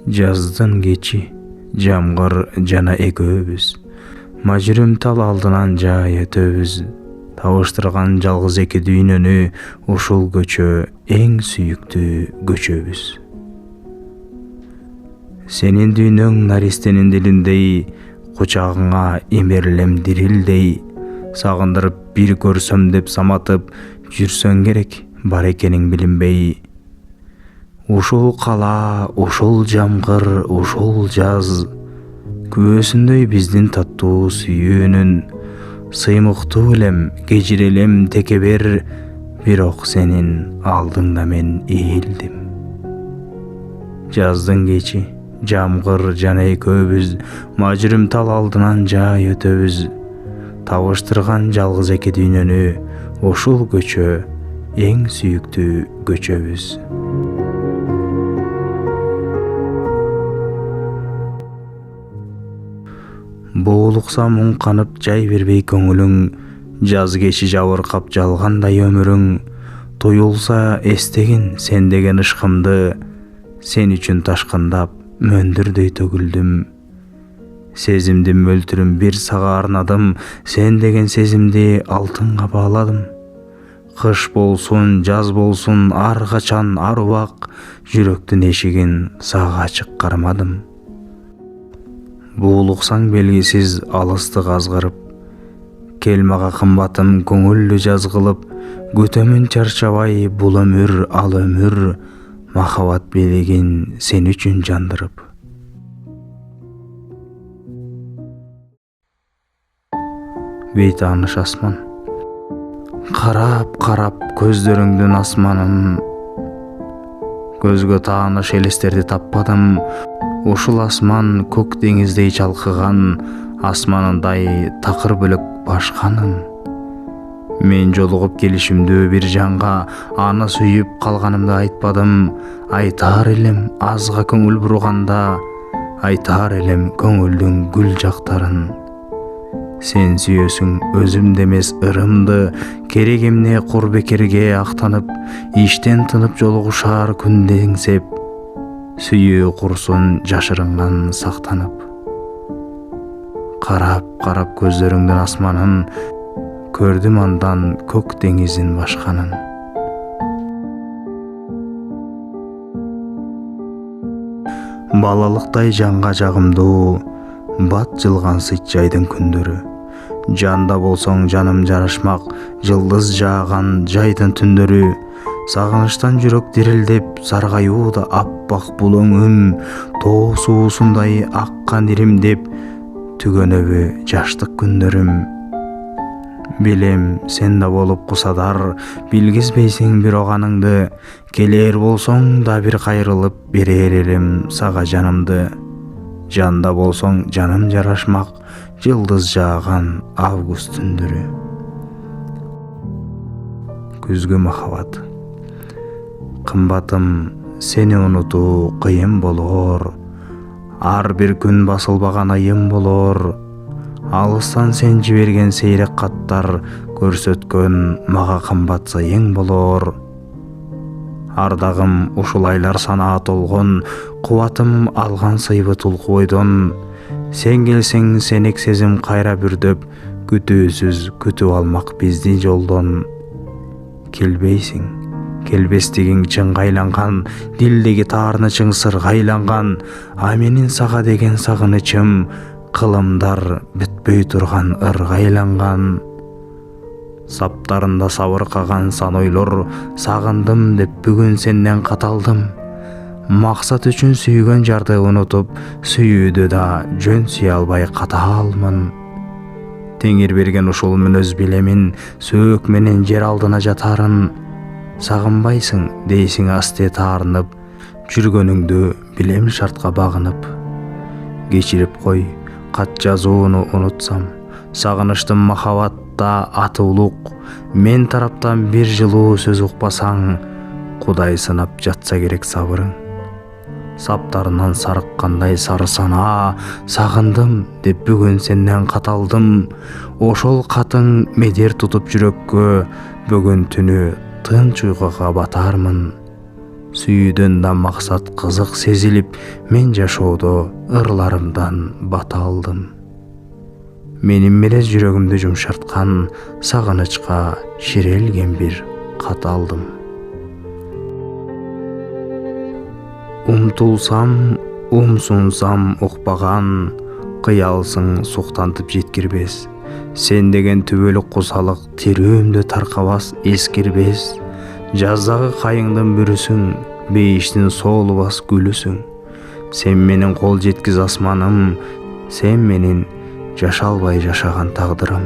Жаздын кечи жамгыр жана экөөбүз мажүрүм тал алдынан жай өтөбүз. Табыштырган жалгыз эки дүйнөнү ушул көчө эң сүйүктүү көчөбүз. Сенин дүйнөң наристенин дилиндей, кучагыңа имерлем дирилдей. Сагындырып бир көрсөм деп саматып жүрсөң керек, бар экенин билинбей. Ушул кала, ушул жамгыр, ушул жаз күбөсүндөй биздин таттуу сүйүүнүн. Сыймыктуу элем, кечирелем текебер, бирок сенин алдыңда мен ээлдим. Жаздын кечи жамгыр жана экөөбүз мажүрүм тал алдынан жай өтөбүз. Табыштырган жалгыз эки дүйнөнү ушул көчө эң сүйүктүү көчөбүз. Боолукса муң канып жай бербей көңүлүң, жаз кечи жабыркап жалгандай өмүрүң. Туюлса эстегин сен деген ышкымды, сен үчүн ташкындап мөндүрдөй төгүлдүм. Сезимдин мөлтүрүн бир сага арнадым, сен деген сезимди алтынга бааладым. Кыш болсун, жаз болсун, ар качан, ар убак жүрөктүн эшигин сага ачык кармадым. Буулуксаң белгисиз алыстык азгырып, кел мага кымбатым көңүллүү жаз кылып. Күтөмүн чарчабай бул өмүр, ал өмүр, махабат бийлигин сен үчүн жандырып. Бейтааныш асман, карап көздөрүңдүн асманын. Көзгө тааныш элестерди таппадым. Ушул асман көк деңиздей чалкыган, асманындай такыр бөлөк башканын. Мен жолугуп келишимдүү бир жанга, аны сүйүп калганымды айтпадым. Айтаар элем азга көңүл бурганда, айтаар элем көңүлдүн гүл жактарын. Сен сүйөсүң өзүмдү эмес ырымды, керек эмне кур бекерге актанып, иштен тынып жолугушаар күндү эңсеп, сүйүү курсун жашырынган сактанып. Карап көздөрүңдүн асманын, көрдүм андан көк деңиздин башканын. Балалыктай жанга жагымдуу, бат жылган сыйт жайдын күндөрү. Жанда болсоң жаным жарашмак, жылдыз жааган жайдын түндөрү. Сагынычтан жүрөк дирилдеп, саргаюуда аппак бул өңүм. Тоо суусундай аккан иримдеп, түгөнөбү жаштык күндөрүм. Билем сен да болуп кусадар, билгизбейсиң бирок аныңды. Келер болсоң да бир кайрылып, берер элем сага жанымды. Жанда болсоң жаным жарашмак, жылдыз жааган август түндөрү. Күзгү махабат, кымбатым, сени унутуу кыйын болор. Ар бир күн басылбаган айым болор. Алыстан сен жиберген сейрек каттар көрсөткөн мага кымбат сыйың болор. Ардагым ушул айлар санаа толгон, кубатым алган сыйбы тулку бойдон. Сен келсең сенек сезим кайра бүрдөп, күтүүсүз күтүп алмак бизди жолдон. Келбейсиң, келбестигиң чынга айланган, дилдеги таарынычың сырга айланган. А менин сага деген сагынычым, кылымдар бүтпөй турган ырга айланган. Саптарында сабыркаган сан ойлор, сагындым деп бүгүн сенден каталдым. Максат үчүн сүйгөн жарды унутуп, сүйүүдө да жөн сүйө албай катаалмын. Теңир берген ушул мүнөз билемин, сөөк менен жер алдына жатарын. Сагынбайсың дейсиң асте таарынып, жүргөнүңдү билем шартка багынып. Кечирип кой, кат жазууну унутсам, сагыныштын махабатта аты улук. Мен тараптан бир жылуу сөз укпасаң, Кудай сынап жатса керек сабырың. Саптарынан сарыккандай сары сана, сагындым деп бүгүн сенден каталдым. Ошол катың медер тутуп жүрөккө, бүгүн түнү тынч уйкуга батармын. Сүйүүдөн да максат кызык сезилип, мен жашоодо ырларымдан бата алдым. Менин мерез жүрөгүмдү жумшарткан сагынычка ширелген бир кат алдым. Умтулсам, умсунсам укпаган, кыялсың суктантып жеткирбес. Сен деген түбөлүк кусалык тирөөмдө таркабас, эскирбес. Жаздагы кайыңдын бүрүсүң, бейиштин соолубас гүлүсүң. Сен менин кол жеткиз асманым, сен менин жашалбай жашаган тагдырым.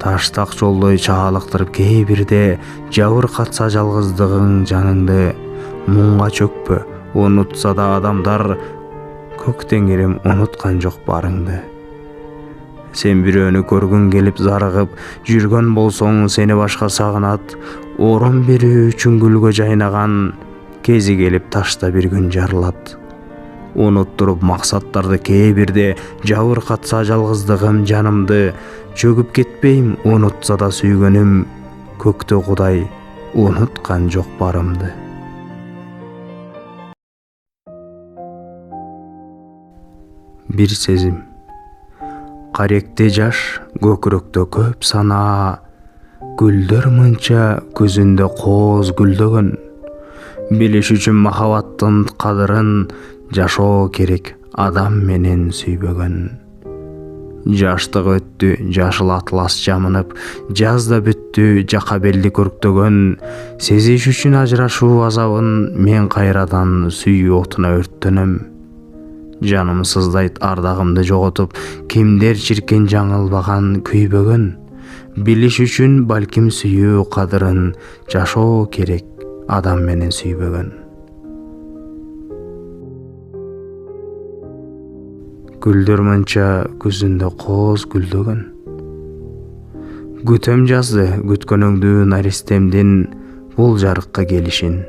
Таштак жолдой чаалыктырып кээ бирде, жабыркатса жалгыздыгың жаныңды. Муңга чөкпө, унутса да адамдар, көк теңирим унуткан жок барыңды. Сен бирөөнү көргүң келип зарыгып жүргөн болсоң, сени башка сагынат. Орун берүү үчүн гүлгө жайнаган, кези келип ташта бир күн жарылат. Унуттуруп максаттарды кээ бирде, жабыркатса жалгыздыгым жанымды. Чөгүп кетпейм, унутса да сүйгөнүм, көктө Кудай унуткан жок барымды. Бир сезим. Каректе жаш, көкүрөктө көп сана, гүлдөр мынча көзүндө кооз гүлдөгөн. Билиш үчүн махабаттын кадырын, жашоо керек адам менен сүйбөгөн. Жаштык өттү, жашыл атлас жамынып, жаз да бүттү, жака белди көрктөгөн. Сезиш үчүн ажырашуу азабын, мен кайрадан сүйүү отуна өрттөнөм. Жаным сыздайт ардагымды жоготуп, кимдер чиркен жаңылбаган күйбөгөн. Билиш үчүн балким сүйүү кадырын, жашоо керек адам менен сүйбөгөн. Гүлдөр мынча көзүндө кооз гүлдөгөн. Күтөм жазды күткөнүңдү наристемдин, бул жарыкка келишин.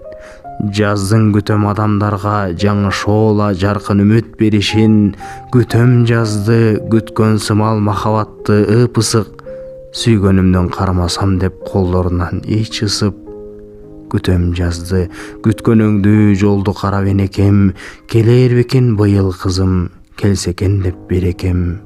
Жаздың күтөм адамдарга жаңы шоола жаркын үмүт беришин. Күтөм жазды күткөн сымал махабатты ыпысык, сүйгөнүмдөн кармасам деп колдорунан ич ысып. Күтөм жазды күткөнүңдү жолду карап энекем, келер бекен быйыл кызым, келсе экен деп берекем.